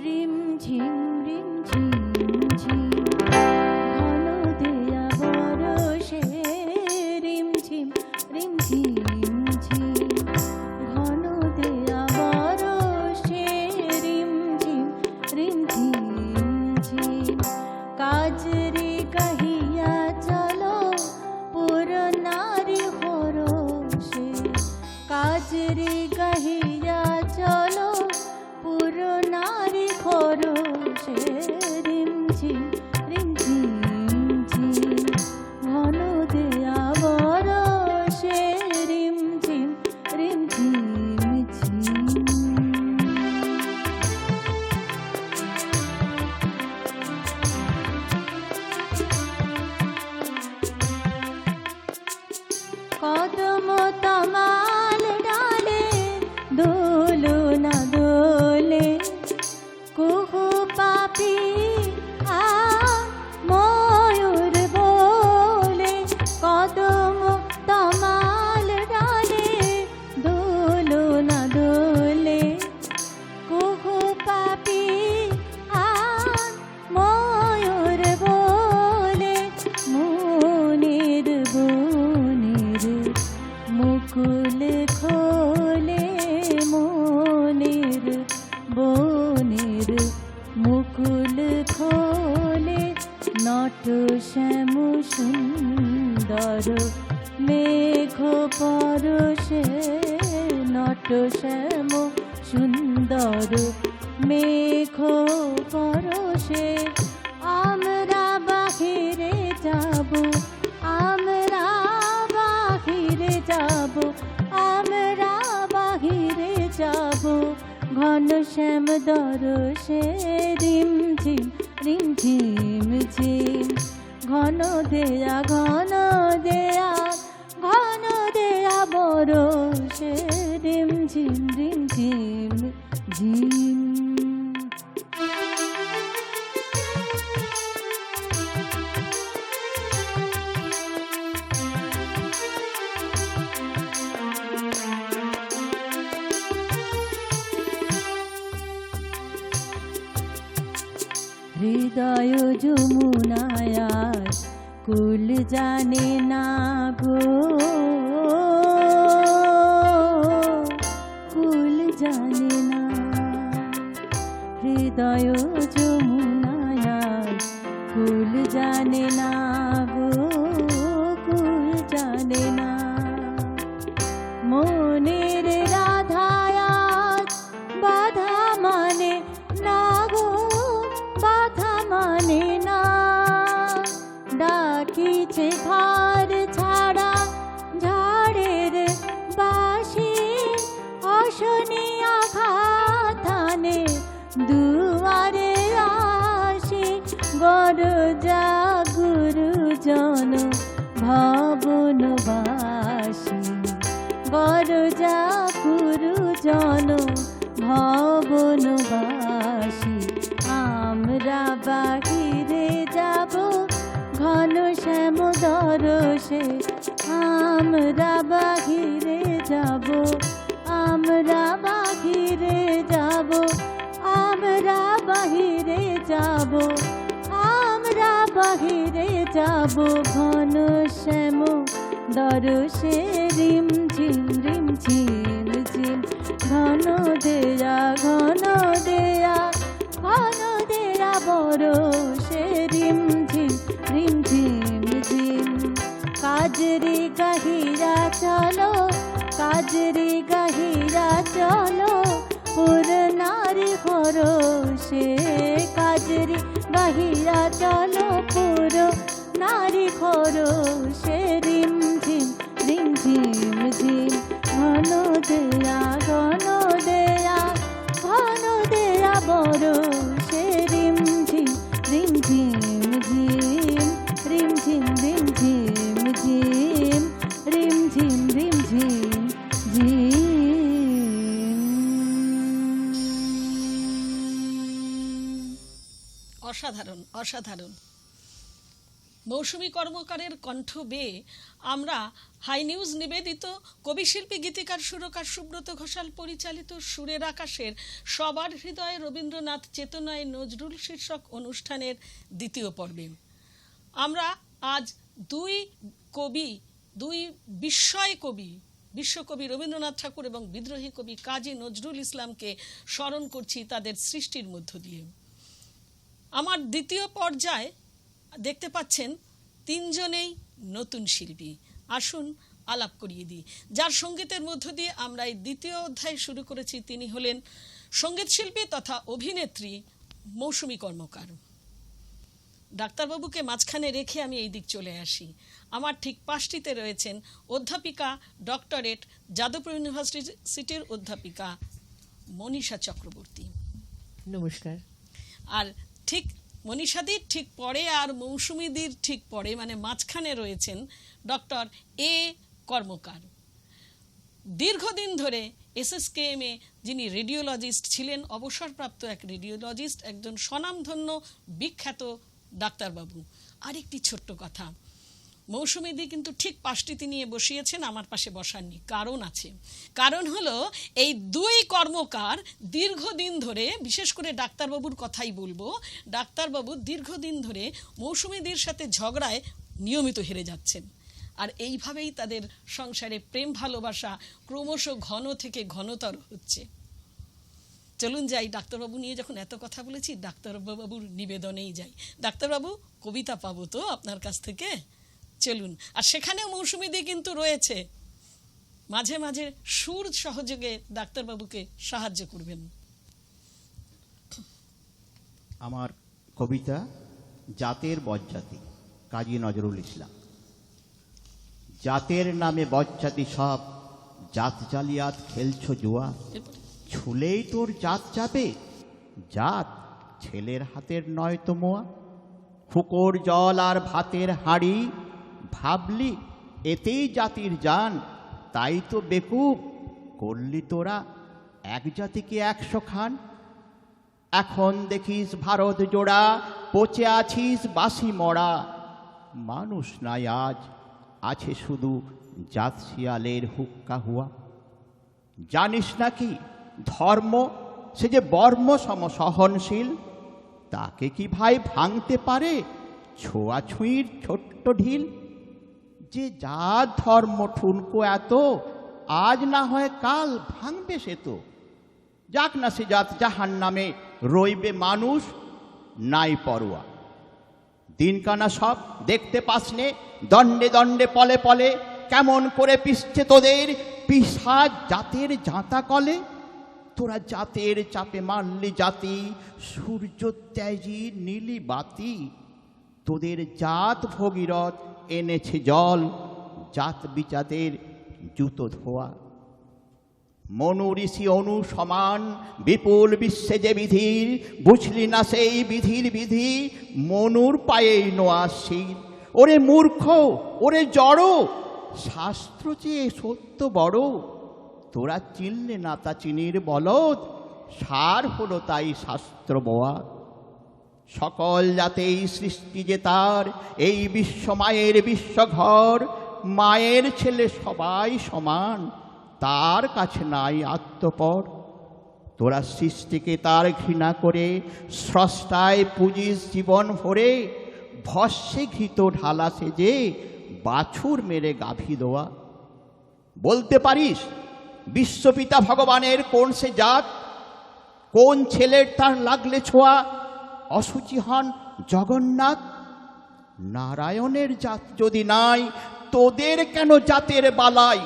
রিম ঝিম ঝিম ঘন দেয়া বরষে রিম ঝিম ঝিম ঘন দেয়া বরষে রিম ঝিম ঝিম কাজরি কহিয়া চলো পুর নারী হরষে কাজরি কহিয়া চলো পুর নারী খরষে রিম ঝিম ঘন দেয়া বরষে রিম ঝিম কদম তমাল ডালে দোলো না দোলে কুহু পাপি আ ময়ূর বলে কদম তমাল ডালে দোলো না দোলে কুহু পাপি আ ময়ূর বলে মনের বনের মুকুল খোলে মনের বনের মুকুল খোলে নট শ্যাম সুন্দর মেঘ পরশে নট শ্যাম সুন্দর মেঘ পরশে আমরা বাহিরে যাব আমরা বাহিরে যাব আমরা বাহিরে যাব ঘন শ্যাম দরশে রিম ঝিম ঝিম ঘন দেয়া ঘন দেয়া ঘন দেয়া বরষে রিম ঝিম ঝিম হৃদয় যমুনায় কুল জানে না গো কুল জানে না হৃদয় যমুনায় কুল জানে না গো কুল জানে না মনের রাধায় বাধা মানে না গো বাধা মানে না ডাকিছে ঘর ছাড়া ঝাড়ের বাসি অশনিয়া ঘাতানে দুয়ারে আসি গরজা গুরুজন ভবনবাসী গরজা গুরুজন ভবনবাসী আমরা বাহিরে যাব ঘন শ্যাম দরশে আমরা বাহিরে যাব আমরা বাহিরে যাব আমরা বাহিরে যাব আমরা বাহিরে যাব ঘন শ্যাম দরশে রিম ঝিম ঘন দেয়া ঘন দেয়া ঘন দেয়া বরষে রিম ঝিম কাজরি গহিরা চলো কাজরি গহিরা চলো পুর নারী খরষে কাজরি গহিরা চলো পুর নারী খরষে রিম ঝিম ঘন দেয়া ঘন দেয়া ঘন দেয়া বরষে রিম ঝিম অসাধারণ অসাধারণ। মৌসুমী কর্মকারের কণ্ঠ বেয়ে আমরা হাই নিউজ নিবেদিত কবিশিল্পী গীতিকার সুরকার সুব্রত ঘোষাল পরিচালিত সুরের আকাশের সবার হৃদয়ে রবীন্দ্রনাথ চেতনায় নজরুল শীর্ষক অনুষ্ঠানের দ্বিতীয় পর্বে আমরা আজ দুই বিশ্বকবি রবীন্দ্রনাথ ঠাকুর এবং বিদ্রোহী কবি কাজী নজরুল ইসলামকে স্মরণ করছি তাদের সৃষ্টির মধ্য দিয়ে। আমার দ্বিতীয় পর্যায়ে দেখতে পাচ্ছেন তিনজনেই নতুন শিল্পী। আসুন আলাপ করিয়ে দিই। যার সঙ্গীতের মধ্য দিয়ে আমরা এই দ্বিতীয় অধ্যায় শুরু করেছি তিনি হলেন সঙ্গীত শিল্পী তথা অভিনেত্রী মৌসুমী কর্মকার। ডাক্তারবাবুকে মাঝখানে রেখে আমি এই দিক চলে আসি। আমার ঠিক পাশটিতে রয়েছেন অধ্যাপিকা ডক্টরেট যাদবপুর ইউনিভার্সিটির অধ্যাপিকা মনীষা চক্রবর্তী। নমস্কার। আর ঠিক মনীষাদির ঠিক পরে আর মৌসুমীদির ঠিক পরে মানে মাঝখানে রয়েছেন ডক্টর এ কর্মকার। দীর্ঘদিন ধরে এসএসকেএমে যিনি রেডিওলজিস্ট ছিলেন, অবসরপ্রাপ্ত এক রেডিওলজিস্ট, একজন স্বনামধন্য বিখ্যাত ডাক্তারবাবু। আরেকটি ছোট্ট কথা, মৌসুমীদি কিন্তু ঠিক পাশটিতে নিয়ে বসিয়েছেন, আমার পাশে বসাননি। কারণ আছে, কারণ হলো এই দুই কর্মকার দীর্ঘদিন ধরে, বিশেষ করে ডাক্তারবাবুর কথাই বলবো, ডাক্তারবাবু দীর্ঘদিন ধরে মৌসুমীদির সাথে ঝগড়ায় নিয়মিত হেরে যাচ্ছেন। আর এইভাবেই তাদের সংসারে প্রেম ভালোবাসা ক্রমশ ঘন থেকে ঘনতর হচ্ছে। চলুন যাই, ডাক্তারবাবু নিয়ে যখন এত কথা বলেছি ডাক্তারবাবুর নিবেদনেই যাই। ডাক্তারবাবু, কবিতা পাবো তো আপনার কাছ থেকে? চলুন। আর সেখানেও মৌসুমীদি কিন্তু রয়েছে, মাঝে মাঝে সুর সহযোগে ডাক্তারবাবুকে সাহায্য করবেন। আমার কবিতা জাতের বজ্জাতি, কাজী নজরুল ইসলাম। জাতের নামে বজ্জাতি সব, জাত জালিয়াত খেলছো জুয়া, ছুলেই তোর জাত যাবে, জাত ছেলের হাতের নয় তো মোয়া। ফুকোর জল আর ভাতের হাঁড়ি, ভাবলি এতেই জাতির জান, তাই তো বেকুব করলি তোরা এক জাতিকে 100 খান। এখন দেখিস ভারত জোড়া, পচে আছিস বাসি মরা, মানুষ নাই আজ, আছে শুধু জাত শিয়ালের হুক্কা হুয়া। জানিস নাকি ধর্ম সে যে বর্ম সম সহনশীল, তাকে কি ভাই ভাঙতে পারে ছোঁয়াছুঁয়ির ছোট্ট ঢিল। যে জাত ধর্ম ঠুনকো এত, আজ না হয় কাল ভাঙবে সে তো। যাক না সে জাত জাহান নামে, রইবে মানুষ নাই পরোয়া। দিনকানা সব দেখতে পাসনে, দণ্ডে দণ্ডে পলে পলে, কেমন করে পিষছে তোদের পিসাজ জাতের জাঁতা কলে। তোরা জাতের চাপে মারলি জাতি, সূর্য ত্যাজি নীলি বাতি। তোদের জাত ভগীরথ এনেছে জল, জাত বিচাদের জুতো ধোয়া। মনু ঋষি অনু সমান, বিপুল বিশ্বে যে বিধির, বুঝলি না সেই বিধির বিধি, মনুর পায়েই নোয়াশির। ওরে মূর্খ, ওরে জড়ো, শাস্ত্র চেয়ে সত্য বড়। তোরা চিনলে না তা চিনির বলদ, সার হলো তাই শাস্ত্র বোয়া। সকল জাতেই সৃষ্টি যে তার, এই বিশ্ব মায়ের বিশ্বঘর। মায়ের ছেলে সবাই সমান, তার কাছে নাই আত্মপর। তোরা সৃষ্টিকে তার ঘৃণা করে, স্রষ্টায় পুজিস জীবন ভরে। ভস্যে ঘৃত ঢালা সেজে, বাছুর মেরে গাভী দোয়া। বলতে পারিস বিশ্বপিতা ভগবানের কোন সে জাত, কোন ছেলের তার লাগলে ছোঁয়া অসুচি হন জগন্নাথ। নারায়ণের জাত যদি নাই, তোদের কেন জাতের বালাই।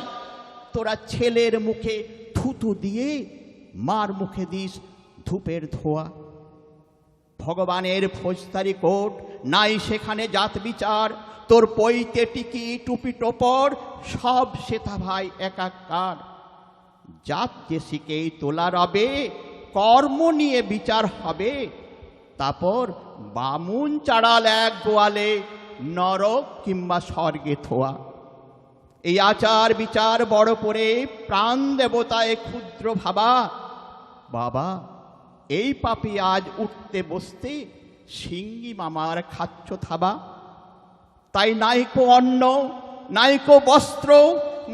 তোরা ছেলের মুখে থুতু দিয়ে, মার মুখে দিস ধূপের ধোয়া। ভগবানের ফৌজদারি কোর্ট নাই সেখানে জাত বিচার। তোর পইতে টিকি টুপি টোপর, সব সেটা ভাই একাকার। জাত যে শিখেই তোলা রবে, কর্ম নিয়ে বিচার হবে। তারপর বামুন চাড়াল এক গোয়ালে, নরক কিংবা স্বর্গে থোয়া। এই আচার বিচার বড় করে, প্রাণ দেবতায় ক্ষুদ্র ভাবা। বাবা এই পাপি আজ উঠতে বসতে, সিঙ্গি মামার খাচ্ছ থাবা। তাই নাইকো অন্ন, নাইকো বস্ত্র,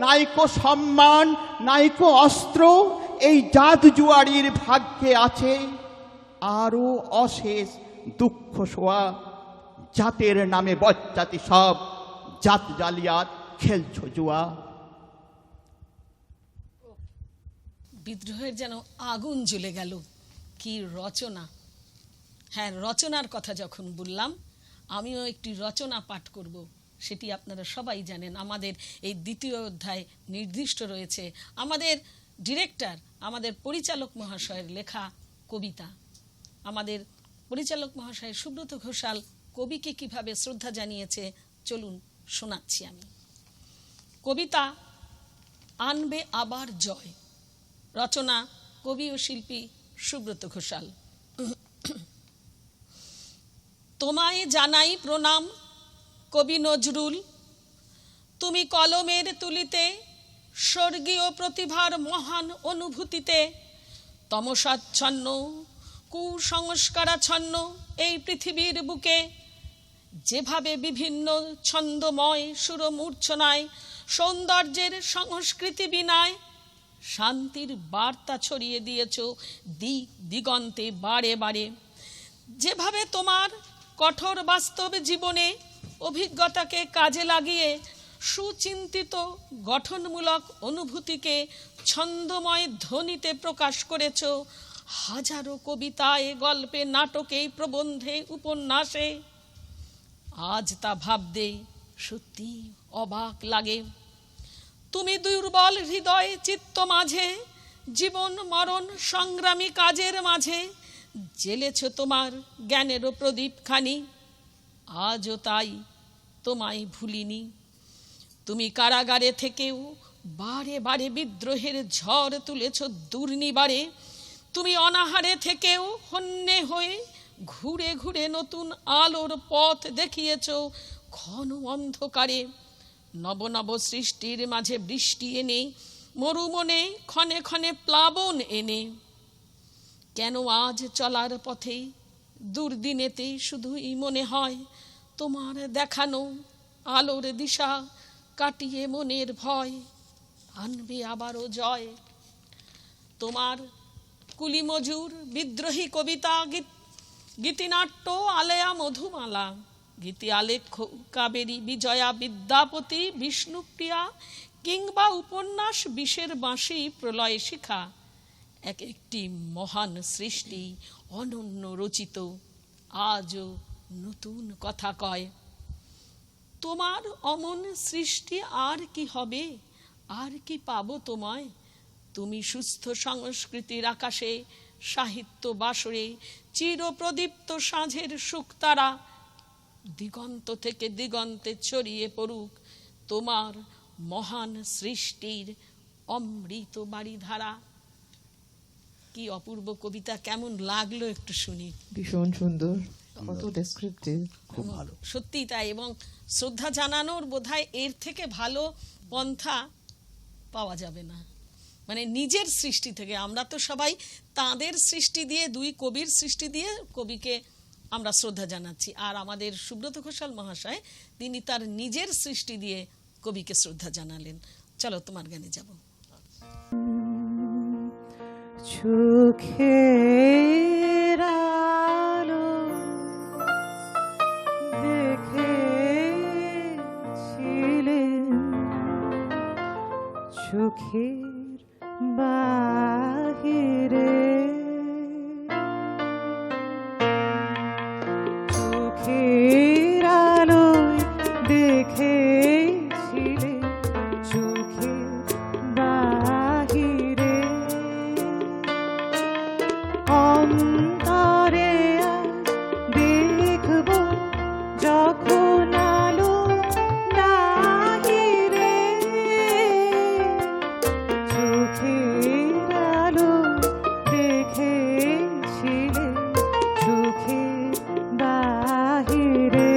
নাইকো সম্মান, নাইকো অস্ত্র, এই জাত জুয়ারির ভাগ্যে আছে আরও অশেষ দুঃখ শোয়া। জাতের নামে বজ্জাতি সব জাত জালিয়াত খেলছো জুয়া। বিদ্রোহের যেন আগুন জ্বলে গেল। কি রচনা! হ্যাঁ, রচনার কথা যখন বললাম, আমিও একটি রচনা পাঠ করব। সেটি আপনারা সবাই জানেন। আমাদের এই দ্বিতীয় অধ্যায় নির্দিষ্ট রয়েছে আমাদের ডিরেক্টর, আমাদের পরিচালক মহাশয়ের লেখা কবিতা। আমাদের পরিচালক মহাশয় সুব্রত ঘোষাল কবিকে কিভাবে শ্রদ্ধা জানিয়েছে চলুন শোনাচ্ছি আমি। কবিতা আনবে আবার জয়। রচনা কবি ও শিল্পী সুব্রত ঘোষাল। তোমায় জানাই প্রণাম কবি নজরুল, তুমি কলমের তুলিতে স্বর্গীয় প্রতিভার মহান অনুভূতিতে তমসাচ্ছন্ন কুসংস্কারাচ্ছন্ন এই পৃথিবীর বুকে যেভাবে বিভিন্ন ছন্দময় সুরমূর্ছনায় সৌন্দর্যের সংস্কৃতি বিনায় শান্তির বার্তা ছড়িয়ে দিয়েছ দিক দিগন্তে বারে বারে, যেভাবে তোমার কঠোর বাস্তব জীবনে অভিজ্ঞতাকে কাজে লাগিয়ে সুচিন্তিত গঠনমূলক অনুভূতিকে ছন্দময় ধ্বনিতে প্রকাশ করেছ হাজারো কবিতায়, গল্পে, নাটকে, প্রবন্ধে, উপন্যাসে। আজ তা ভাবতে সত্যি অবাক লাগে। তুমি দুর্বল হৃদয় চিত্ত মাঝে জীবন মরণ সংগ্রামী কাজের মাঝে জ্বেলেছ তোমার জ্ঞানেরও প্রদীপখানি। আজও তাই তোমায় ভুলিনি। তুমি কারাগারে থেকেও বারে বারে বিদ্রোহের ঝড় তুলেছ দুর্নিবারে। তুমি অনাহারে থেকেও হন্যে হয়ে ঘুরে ঘুরে নতুন আলোর পথ দেখিয়েছ ঘন অন্ধকারে। নব নব সৃষ্টির মাঝে বৃষ্টি এনে মরুমনে ক্ষণে ক্ষণে প্লাবন এনে। কেন আজ চলার পথে দুর্দিনেতে শুধুই মনে হয় তোমার দেখানো আলোর দিশা কাটিয়ে মনের ভয় আনবে আবারও জয়। তোমার কুলিমজুর বিদ্রোহী কবিতা, গীতিনাট্য, আলেয়া মধুমালা, গীতি আলেখ্য কাবেরী, বিজয়া, বিদ্যাপতি, বিষ্ণুপ্রিয়া কিংবা উপন্যাস বিষের বাঁশি, প্রলয় শিখা এক একটি মহান সৃষ্টি, অনন্য রচিত, আজও নতুন কথা কয়। তোমার অমন সৃষ্টি আর কি হবে, আর কি পাবো তোমায়? তুমি সুস্থ সংস্কৃতির আকাশে, সাহিত্য বাসরে চিরপ্রদীপ্ত সাঁঝের শুকতারা দিগন্ত থেকে দিগন্তে ছড়িয়ে পড়ুক তোমার মহান সৃষ্টির অমৃত বাড়িধারা। কি অপূর্ব কবিতা! কেমন লাগলো একটু শুনি? ভীষণ সুন্দর, কত ডেসক্রিপটিভ, খুব ভালো। সত্যি তাই। এবং শ্রদ্ধা জানানোর বোধহয় এর থেকে ভালো পন্থা পাওয়া যাবে না। মানে নিজের সৃষ্টি থেকে, আমরা তো সবাই তাঁদের সৃষ্টি দিয়ে, দুই কবির সৃষ্টি দিয়ে কবিকে আমরা শ্রদ্ধা জানাচ্ছি। আর আমাদের সুব্রত ঘোষাল মহাশয়, তিনি তার নিজের সৃষ্টি দিয়ে কবিকে শ্রদ্ধা জানালেন। চলো তোমার গানে যাব। চোখের আলো দেখেছিলেন, চোখের বাহিরে চোখের আলোয় দেখেছিলেন, চোখের বাহিরে অন্তরে দেখব যখন আলো নাহিরে, চোখের আলো দেখেছিলে, চোখের বাহিরে।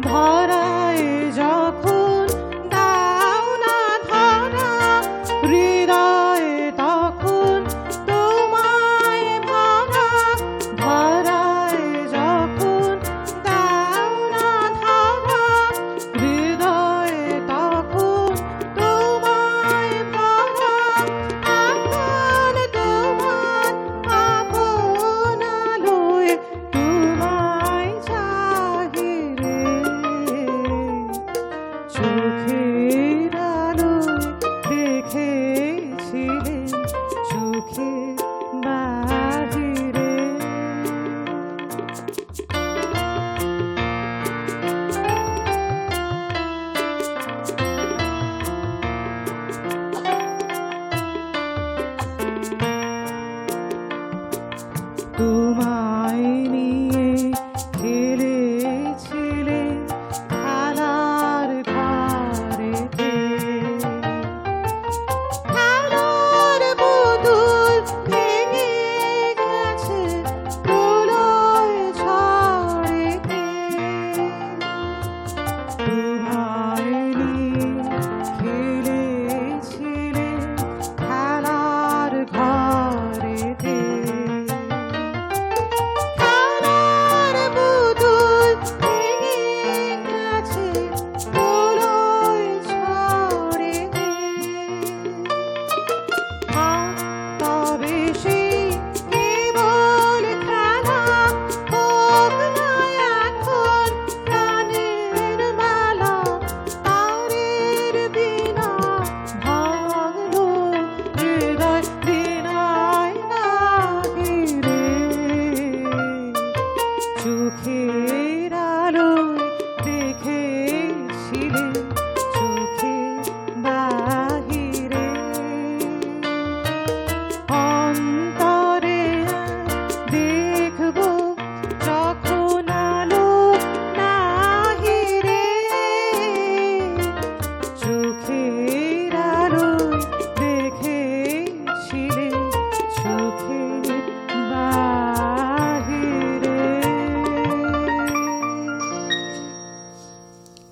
ধরায় যখন দাও না চোখের আলো দেখেছিলে চোখে বাহিরে অন্তরে দেখবো যখন আলো নাহিরে চোখের আলো দেখেছিলে চোখের বাহিরে।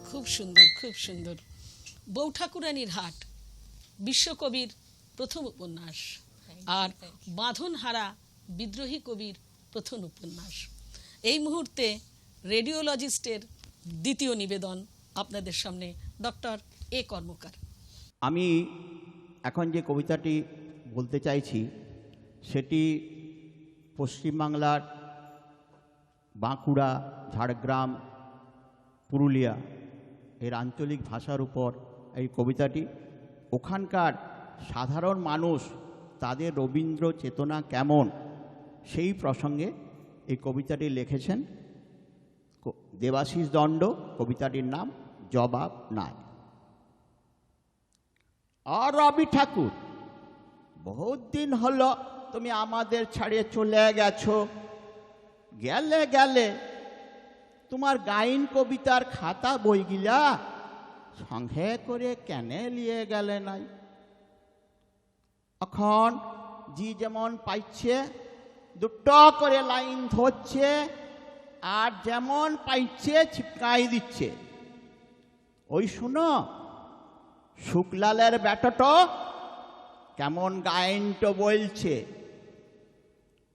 খুব সুন্দর, খুব সুন্দর। বউ ঠাকুরানীর হাট বিশ্বকবির প্রথম উপন্যাস, আর বাঁধনহারা বিদ্রোহী কবির প্রথম উপন্যাস। এই মুহূর্তে রেডিওলজিস্টের দ্বিতীয় নিবেদন আপনাদের সামনে, ডক্টর এ কর্মকার। আমি এখন যে কবিতাটি বলতে চাইছি সেটি পশ্চিমবাংলার বাঁকুড়া, ঝাড়গ্রাম, পুরুলিয়া এর আঞ্চলিক ভাষার উপর এই কবিতাটি। ওখানকার সাধারণ মানুষ, তাদের রবীন্দ্র চেতনা কেমন, সেই প্রসঙ্গে এই কবিতাটি লিখেছেন দেবাশিস দণ্ড। কবিতাটির নাম জবাব নাই। আর রবি ঠাকুর, বহুত দিন হলো তুমি আমাদের ছাড়িয়ে চলে গেছো। গেলে গেলে তোমার গাইন কবিতার খাতা বইগিলা সঙ্গে করে কেনে নিয়ে গেলে নাই? এখন জি যেমন পাইছে দুটো করে লাইন ধরছে, আর যেমন পাইছে ছিপকাই দিচ্ছে। ওই শুনো, শুক্লালের ব্যাটাটো কেমন গাইনটো বলছে,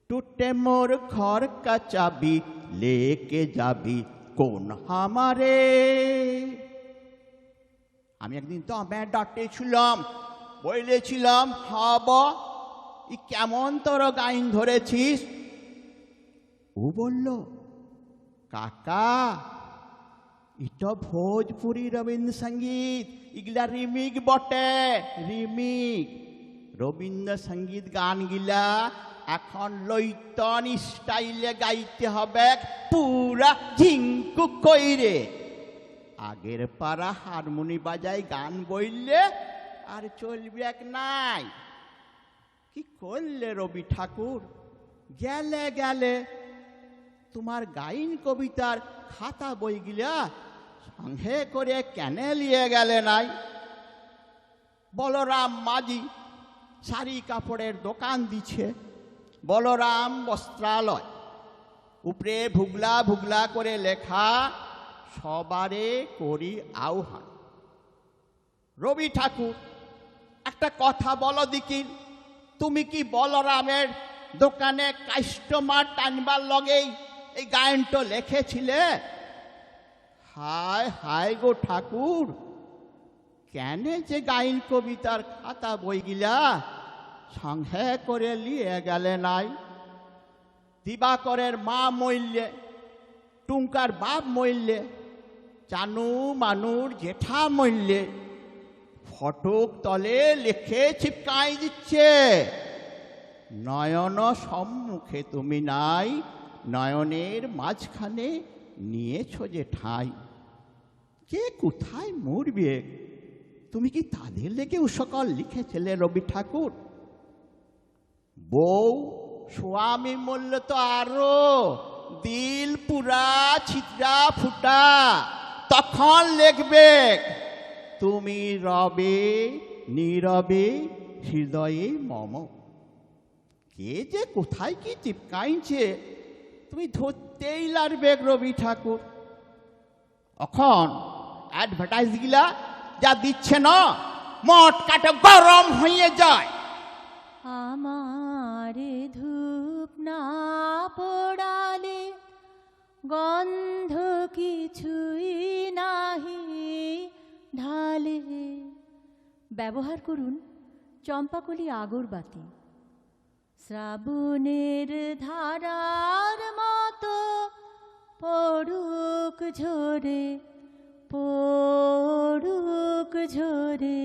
টুটে মোর ঘর কা চাবি লেকে যাবি কোন হামারে। আমি একদিন তো আমার ডাকতেছিলাম, বলেছিলাম হব ই কেমন তোর গাইন ধরেছিস। ও বলল, কাকা এটা ভোজপুরি রবীন্দ্র সঙ্গীত, ইগলা রিমিক বটে, রিমিক। রবীন্দ্র সঙ্গীত গানগিলা এখন লইতন স্টাইলে গাইতে হবে পুরা ঝিঙ্কু কইরে। আগের পাড়া হারমোনি বাজাই গান বইলে আর চলবে এক নাই। কি করলে রবি ঠাকুর, গেলে গেলে তোমার গাইন কবিতার খাতা বইগুলা সঙ্গে করে কেনে নিয়ে গেলে নাই? বলরাম মাঝি শাড়ি কাপড়ের দোকান দিচ্ছে, বলরাম বস্ত্রালয়, উপরে ভুগলা ভুগলা করে লেখা, সবারে করি আহ্বান। রবি ঠাকুর, একটা কথা বলো দিকি, তুমি কি বলরামের দোকানে কাস্টমার টানবার লগেই এই গায়নটা লিখেছিলে? হায় হায় গো ঠাকুর, কেন যে গাইন কবিতার খাতা বইগিলা সঙ্গে করে নিয়ে গেলে নাই? দিবাকরের মা মইলে, টুঙ্কার বাপ মইলে, চানু মানুর জেঠা মইলে, ফটক তলে লিখে ছিপকাই দিচ্ছে। নয়ন সম্মুখে তুমি নাই, নয়নের মাঝখানে নিয়েছ যে ঠাই। কে কোথায় মরবে, তুমি কি তাদের লেগে ও সকল লিখেছিলে রবি ঠাকুর? বউ স্বামী মূল্য তো আরো দিল পুরা ছিদ্রা ফুটা, তখন লিখবে তুমি রবে নীরবে হৃদয়ে মম। কে যে কোথায় কি চিপকাইছে তুমি ধরতেই লাগবে রবি ঠাকুর। এখন অ্যাডভার্টাইজ গিলা যা দিচ্ছে না, মট কাটে গরম হয়ে যায়। আমার ধূপ না পোড়ালে গন্ধ কিছুই নাহি ঢালে। ব্যবহার করুন চম্পাকলি আগরবাতি, শ্রাবণের ধারার মতো পড়ুক ঝরে, পড়ুক ঝরে।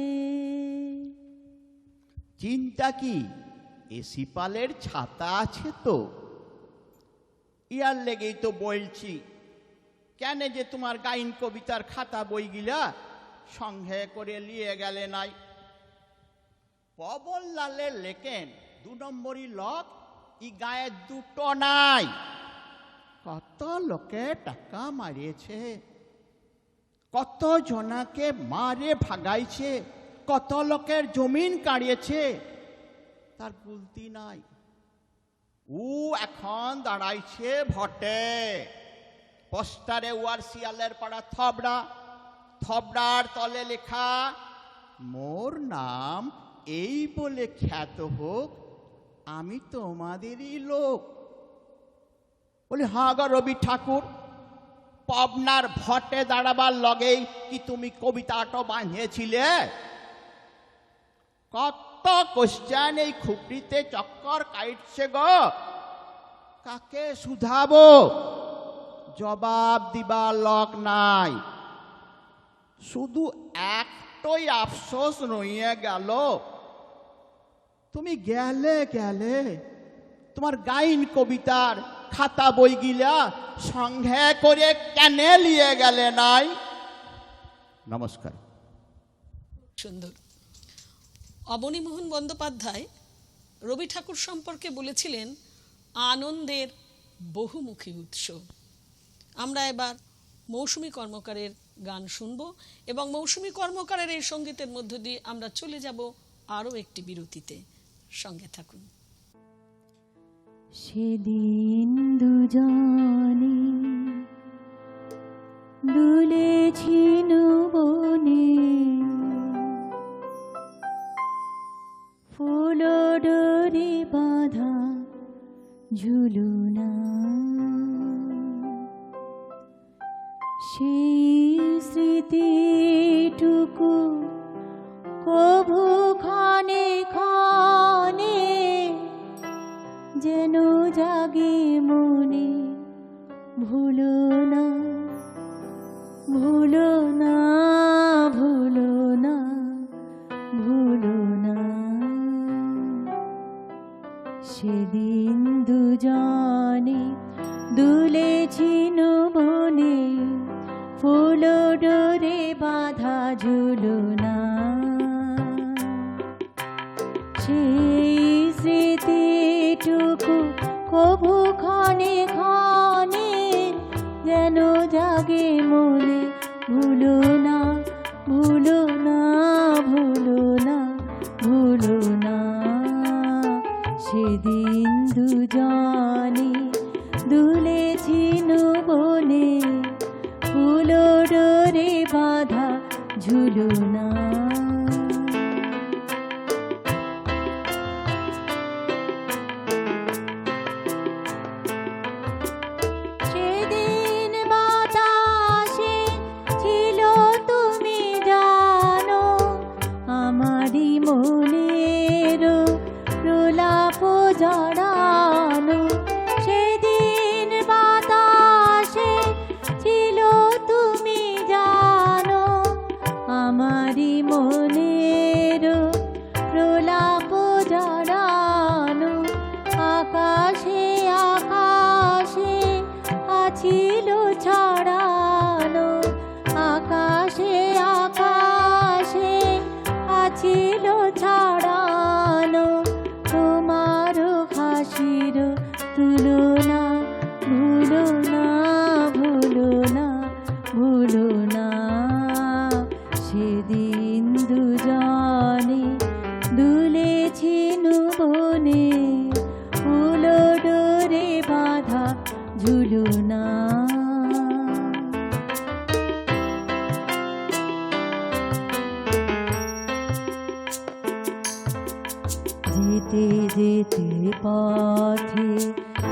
চিন্তা কি, এসি পালের ছাতা আছে তো? ইয়ার লেগেই তো বলছি, কেন যে তোমার গাইন কবিতার খাতা বইগিলা সঙ্গে করে নিয়ে গেলে নাই? পবনলালের লেখেন 2 নম্বরই লক, ই গায়ে দুটো নাই। কত লোকে টাকা মারিয়েছে, কত জনাকে মারে ভাগাইছে, কত লোকের জমিন কাড়িয়েছে, তার গুলতি নাই। ও এখন দাঁড়াইছে ভটে, পোস্টারে ওয়ার শিয়ালের পাড়া থবড়া, থবড়ার তলে লেখা মোর নাম এই বলে খ্যাত হোক, আমি তোমাদেরই লোক। বলি হ্যাঁ গো রবি ঠাকুর, পাবনার ভটে দাঁড়াবার লগেই কি তুমি কবিতাটা বাঁধিয়েছিলে? কত কোশ্চেন এই খুপড়িতে চক্কর কাটছে গো, কাকে শুধাবো? জবাব দিবার লোক নাই। শুধু একটাই আফসোস রইয়ে গেল, তুমি গেলে গেলে তোমার গাইন কবিতার খাতা বইগিলা সঙ্গে করে কেন নিয়ে গেলে নাই? নমস্কার। সুন্দর। অবনীমোহন বন্দ্যোপাধ্যায় রবি ঠাকুর সম্পর্কে বলেছিলেন আনন্দের বহুমুখী উৎস। আমরা এবার মৌসুমী কর্মকারের গান শুনব এবং মৌসুমী কর্মকারের এই সঙ্গীতের মধ্য দিয়ে আমরা চলে যাব আরও একটি বিরতিতে। সঙ্গে থাকুন। সেদিন দুজনে দুলেছি বনে, ফুল ডোরে বাঁধা ঝুলুনা, সেই স্মৃতিটুকু কভু ক্ষণে ক্ষণে যেন জাগে মনে। ভুলো না, ভুলো না, ভুলো না, ভুলো না, সেদিন দুজনে দুলেছি বনে, ফুল ডোরে বাঁধা ঝুলুনা, সেই স্মৃতিটুকু কভু ক্ষণে ক্ষণে যেন জাগে মনে। ভুলো না, ভুলো না, ভুলো না, ভুলো না, সেদিন দুজনে দুলেছি বনে, ফুল ডোরে বাঁধা ঝুলুনা। সেদিন বাতাসে ছিল তুমি জানো, আমারই মনের প্রলাপ জড়ানো। সেদিন বাতাসে ছিল তুমি জানো, আমারই মনের প্রলাপ জড়ানো। আকাশে আকাশে আছিল ছড়ানো, আকাশে আকাশে আছিল ছড়ানো, তোমার হাসির তুলনা। ভুলো না, ভুলো না, ভুলো না, সেদিন দুজনে দুলেছি বনে, ফুল ডোরে বাঁধা ঝুলুনা। যেতে যেতে পথে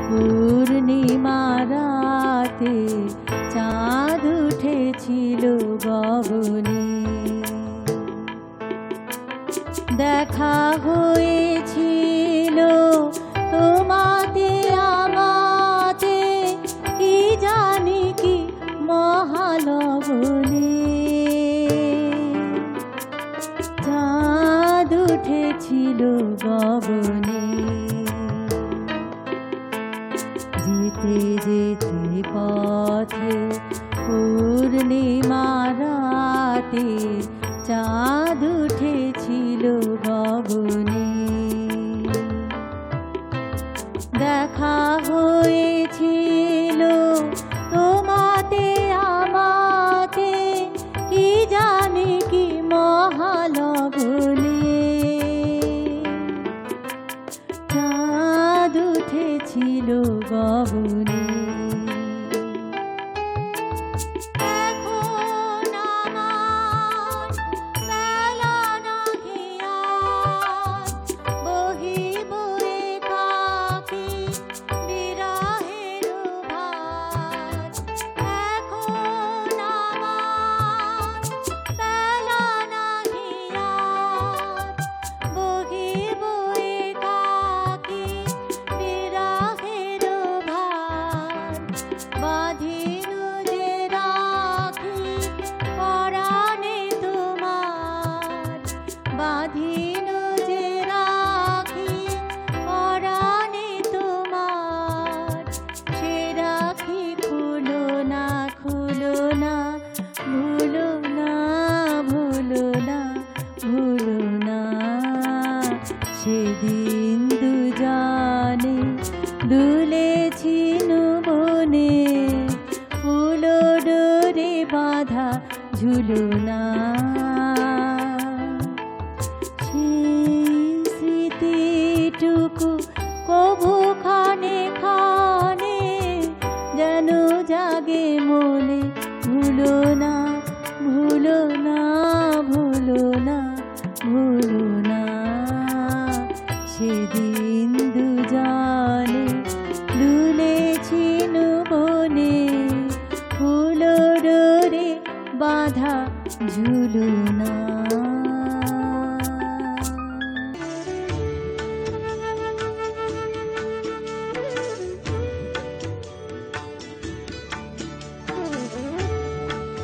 পূর্ণিমা রাতে চাঁদ উঠেছিল গগনে, দেখা হয়েছিল তোমাতে আমাতে, কি জানি কি মহালগনে। চাঁদ উঠেছিল গগনে, যেতে এখন আমার বেলা নাহি আর, বহিব একাকী বিরহের ভার। এখন আমার বেলা নাহি আর, বহিব একাকী বিরহের ভার। বাঁধিনু যে রাখি পরাণে তোমার, বাঁধিনু যে রাখি পরাণে তোমার। সে রাখি খুলো না, খুলো না, ভুলো না, ভুলো না, ভুলো না। সেদিন দুজনে দুলেছিনু বনে, ফুলো ডোরে বাঁধা ঝুলনা। সেই স্মৃতিটুকু কভু খানে খানে যেন জাগে মনে, ভুলো না, ভুলো না, ভুলো না, ভুলো না। সেদিন দুজনে দুলেছিনু বনে, ফুলো ডোরে বাঁধা ঝুলনা।